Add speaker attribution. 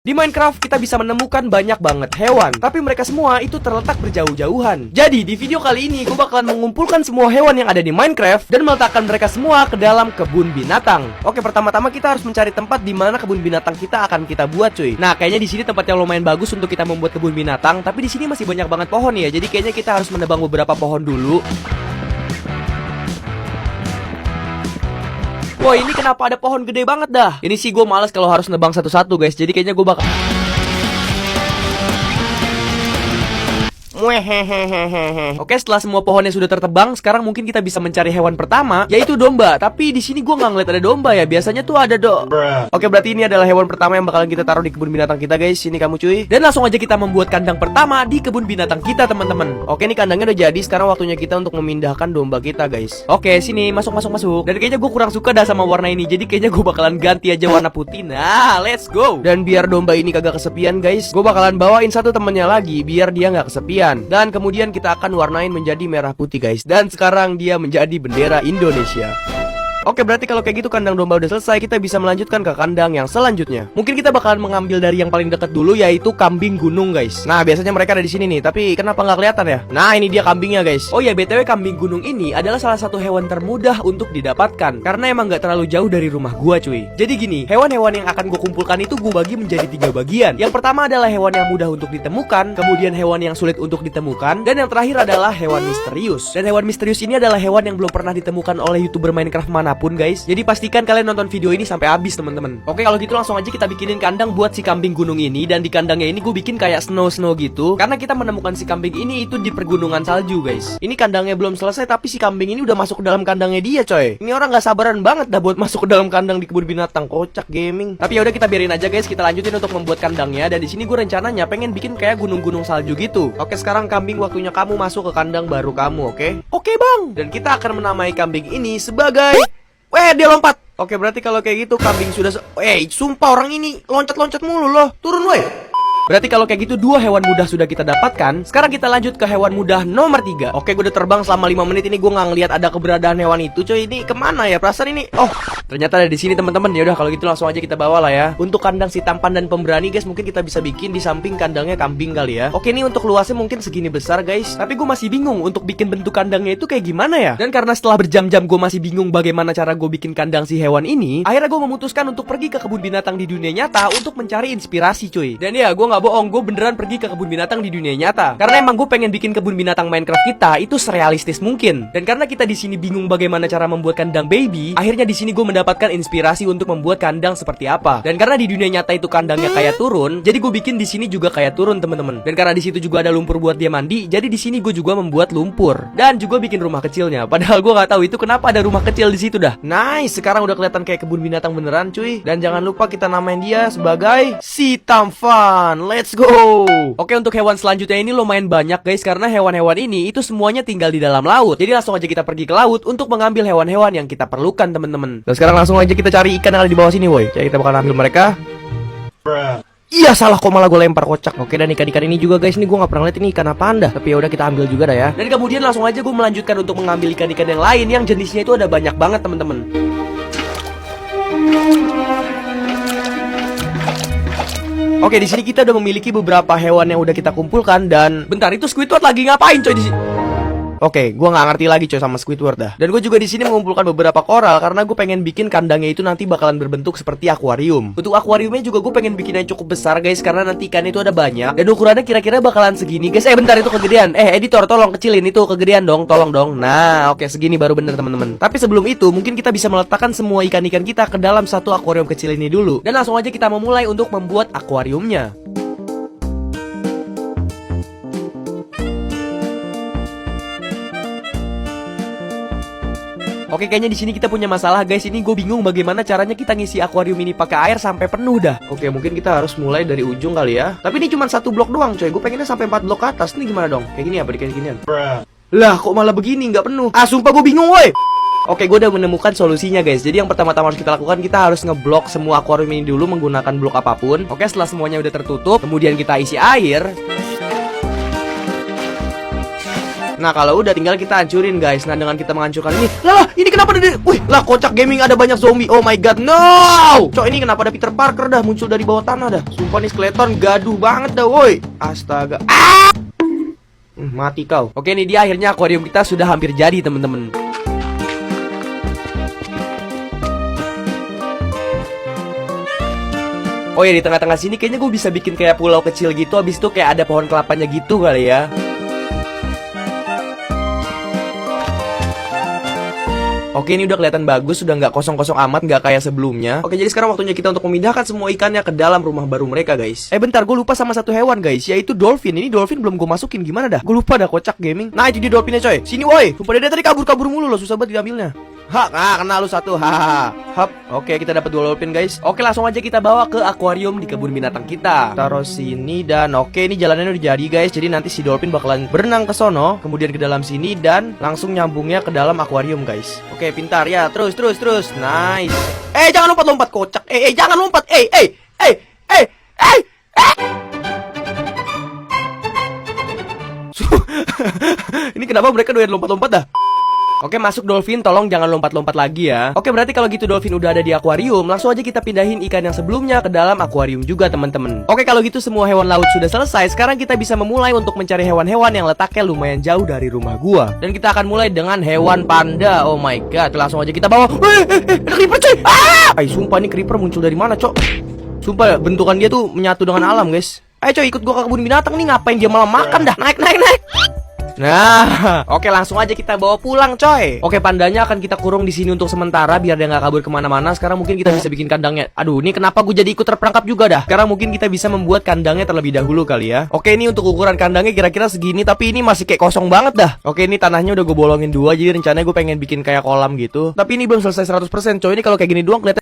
Speaker 1: Di Minecraft kita bisa menemukan banyak banget hewan, tapi mereka semua itu terletak berjauh-jauhan. Jadi di video kali ini gue bakalan mengumpulkan semua hewan yang ada di Minecraft dan meletakkan mereka semua ke dalam kebun binatang. Oke, pertama-tama kita harus mencari tempat di mana kebun binatang kita akan kita buat, cuy. Nah, kayaknya di sini tempat yang lumayan bagus untuk kita membuat kebun binatang, tapi di sini masih banyak banget pohon ya. Jadi kayaknya kita harus menebang beberapa pohon dulu. Wah, ini kenapa ada pohon gede banget dah? Ini sih gue males kalau harus nebang satu-satu, guys. Jadi kayaknya gue bakal... Oke, setelah semua pohonnya sudah tertebang, sekarang mungkin kita bisa mencari hewan pertama, yaitu domba. Tapi di sini gue nggak ngeliat ada domba ya. Biasanya tuh ada Oke, berarti ini adalah hewan pertama yang bakalan kita taruh di kebun binatang kita, guys. Sini kamu, cuy. Dan langsung aja kita membuat kandang pertama di kebun binatang kita, teman-teman. Oke, ini kandangnya udah jadi. Sekarang waktunya kita untuk memindahkan domba kita, guys. Oke, sini, masuk. Dan kayaknya gue kurang suka dah sama warna ini. Jadi kayaknya gue bakalan ganti aja warna putih. Nah, let's go. Dan biar domba ini kagak kesepian, guys, gue bakalan bawain satu temennya lagi biar dia nggak kesepian. Dan kemudian kita akan warnain menjadi merah putih, guys. Dan sekarang dia menjadi bendera Indonesia. Oke, berarti kalau kayak gitu kandang domba udah selesai, kita bisa melanjutkan ke kandang yang selanjutnya. Mungkin kita bakalan mengambil dari yang paling dekat dulu, yaitu kambing gunung, guys. Nah, biasanya mereka ada di sini nih, tapi kenapa nggak kelihatan ya? Nah, ini dia kambingnya, guys. Oh ya, BTW kambing gunung ini adalah salah satu hewan termudah untuk didapatkan, karena emang nggak terlalu jauh dari rumah gua, cuy. Jadi gini, hewan-hewan yang akan gua kumpulkan itu gua bagi menjadi 3 bagian. Yang pertama adalah hewan yang mudah untuk ditemukan, kemudian hewan yang sulit untuk ditemukan, dan yang terakhir adalah hewan misterius. Dan hewan misterius ini adalah hewan yang belum pernah ditemukan oleh YouTuber Minecraft manapun, guys. Jadi pastikan kalian nonton video ini sampai habis, teman-teman. Oke, kalau gitu langsung aja kita bikinin kandang buat si kambing gunung ini. Dan di kandangnya ini gue bikin kayak snow gitu, karena kita menemukan si kambing ini itu di pergunungan salju, guys. Ini kandangnya belum selesai, tapi si kambing ini udah masuk ke dalam kandangnya dia, coy. Ini orang gak sabaran banget dah buat masuk ke dalam kandang di kebun binatang. Kocak gaming. Tapi ya udah, kita biarin aja, guys. Kita lanjutin untuk membuat kandangnya. Dan di sini gue rencananya pengen bikin kayak gunung-gunung salju gitu. Oke, sekarang kambing, waktunya kamu masuk ke kandang baru kamu, oke? Oke, bang. Dan kita akan menamai kambing ini sebagai... Weh, dia lompat. Oke, berarti kalau kayak gitu kambing sudah sumpah orang ini loncat-loncat mulu loh. Turun, weh. Berarti kalau kayak gitu 2 hewan mudah sudah kita dapatkan. Sekarang kita lanjut ke hewan mudah nomor 3. Oke, gue udah terbang selama 5 menit ini, gue nggak ngeliat ada keberadaan hewan itu, coy. Ini kemana ya? Perasaan ini, oh, ternyata ada di sini, teman-teman. Ya udah, kalau gitu langsung aja kita bawa lah ya. Untuk kandang si tampan dan pemberani, guys, mungkin kita bisa bikin di samping kandangnya kambing kali ya. Oke, ini untuk luasnya mungkin segini besar, guys. Tapi gue masih bingung untuk bikin bentuk kandangnya itu kayak gimana ya. Dan karena setelah berjam-jam gue masih bingung bagaimana cara gue bikin kandang si hewan ini, akhirnya gue memutuskan untuk pergi ke kebun binatang di dunia nyata untuk mencari inspirasi, cuy. Dan ya, gue nggak bohong, gue beneran pergi ke kebun binatang di dunia nyata. Karena emang gue pengen bikin kebun binatang Minecraft kita itu serealistis mungkin. Dan karena kita di sini bingung bagaimana cara membuat kandang baby, akhirnya di sini gue mendapatkan inspirasi untuk membuat kandang seperti apa. Dan karena di dunia nyata itu kandangnya kayak turun, jadi gue bikin di sini juga kayak turun, teman-teman. Dan karena di situ juga ada lumpur buat dia mandi, jadi di sini gue juga membuat lumpur dan juga bikin rumah kecilnya. Padahal gue nggak tahu itu kenapa ada rumah kecil di situ dah. Nice, sekarang udah kelihatan kayak kebun binatang beneran, cuy. Dan jangan lupa kita namain dia sebagai si Tampan. Let's go. Oke, untuk hewan selanjutnya ini lumayan banyak, guys, karena hewan-hewan ini itu semuanya tinggal di dalam laut. Jadi langsung aja kita pergi ke laut untuk mengambil hewan-hewan yang kita perlukan, teman-teman. Dan sekarang langsung aja kita cari ikan yang ada di bawah sini, woi. Jadi kita bakal ambil mereka. Iya, salah, kok malah gue lempar, kocak. Oke, dan ikan-ikan ini juga, guys, ini gue gak pernah lihat ini ikan apaan dah. Tapi ya udah, kita ambil juga dah ya. Dan kemudian langsung aja gue melanjutkan untuk mengambil ikan-ikan yang lain yang jenisnya itu ada banyak banget, teman-teman. Oke, di sini kita udah memiliki beberapa hewan yang udah kita kumpulkan. Dan bentar, itu Squidward lagi ngapain, coy, di sini? Oke, gue nggak ngerti lagi, coy, sama Squidward dah. Dan gue juga di sini mengumpulkan beberapa koral karena gue pengen bikin kandangnya itu nanti bakalan berbentuk seperti akuarium. Untuk akuariumnya juga gue pengen bikin yang cukup besar, guys, karena nanti ikan itu ada banyak. Dan ukurannya kira-kira bakalan segini, guys. Bentar, itu kegedean. Editor, tolong kecilin, itu kegedean dong, tolong dong. Nah, oke, segini baru bener, teman-teman. Tapi sebelum itu, mungkin kita bisa meletakkan semua ikan-ikan kita ke dalam satu akuarium kecil ini dulu. Dan langsung aja kita memulai untuk membuat akuariumnya. Oke, kayaknya di sini kita punya masalah, guys. Ini gue bingung bagaimana caranya kita ngisi akuarium ini pakai air sampai penuh dah. Oke, mungkin kita harus mulai dari ujung kali ya. Tapi ini cuma 1 blok doang, coy. Gue pengennya sampai 4 blok ke atas. Ini gimana dong? Kayak gini apa? Kayak ginian? Lah, kok malah begini? Nggak penuh. Sumpah gue bingung, woi. Oke, gue udah menemukan solusinya, guys. Jadi yang pertama-tama harus kita lakukan, kita harus ngeblok semua akuarium ini dulu menggunakan blok apapun. Oke, setelah semuanya udah tertutup, kemudian kita isi air. Nah kalau udah tinggal kita hancurin guys. Nah dengan kita menghancurkan ini, lah ini kenapa ada? Wih lah kocak gaming ada banyak zombie. Oh my god no. Cok ini kenapa ada Peter Parker dah muncul dari bawah tanah dah. Sumpah nih skeleton gaduh banget dah woi. Astaga. Mati kau. Oke nih dia akhirnya akuarium kita sudah hampir jadi temen-temen. Oh ya di tengah-tengah sini kayaknya gue bisa bikin kayak pulau kecil gitu. Habis itu kayak ada pohon kelapanya gitu kali ya. Oke ini udah kelihatan bagus, sudah nggak kosong-kosong amat, nggak kayak sebelumnya. Oke jadi sekarang waktunya kita untuk memindahkan semua ikannya ke dalam rumah baru mereka guys. Bentar gue lupa sama satu hewan guys, yaitu dolphin. Ini dolphin belum gue masukin, gimana dah? Gue lupa dah kocak gaming. Nah itu dia dolphinnya coy. Sini woi, sumpah dia tadi kabur-kabur mulu loh, susah banget diambilnya. Kena lu satu. Hap. Oke kita dapat 2 dolphin guys. Oke langsung aja kita bawa ke akuarium di kebun binatang kita. Taruh sini dan oke ini jalannya udah jadi guys. Jadi nanti si dolphin bakalan berenang ke sono, kemudian ke dalam sini dan langsung nyambungnya ke dalam akuarium guys. Oke pintar ya, terus. Nice. Jangan lompat kocak. Jangan lompat. Ini kenapa mereka doyan lompat-lompat dah? Oke masuk dolphin, tolong jangan lompat-lompat lagi ya. Oke berarti kalau gitu dolphin udah ada di akuarium, langsung aja kita pindahin ikan yang sebelumnya ke dalam akuarium juga teman-teman. Oke kalau gitu semua hewan laut sudah selesai. Sekarang kita bisa memulai untuk mencari hewan-hewan yang letaknya lumayan jauh dari rumah gua. Dan kita akan mulai dengan hewan panda. Oh my god, langsung aja kita bawa. Ada creeper cuy. Sumpah nih creeper muncul dari mana cok? Sumpah bentukan dia tuh menyatu dengan alam guys. Coy ikut gua ke kebun binatang nih, ngapain dia malah makan dah. Naik. Nah, oke langsung aja kita bawa pulang coy. Oke pandanya akan kita kurung di sini untuk sementara biar dia nggak kabur kemana-mana. Sekarang mungkin kita bisa bikin kandangnya. Aduh, ini kenapa gue jadi ikut terperangkap juga dah. Sekarang mungkin kita bisa membuat kandangnya terlebih dahulu kali ya. Oke ini untuk ukuran kandangnya kira-kira segini, tapi ini masih kayak kosong banget dah. Oke ini tanahnya udah gue bolongin 2, jadi rencananya gue pengen bikin kayak kolam gitu. Tapi ini belum selesai 100% coy. Ini kalau kayak gini doang kelihatan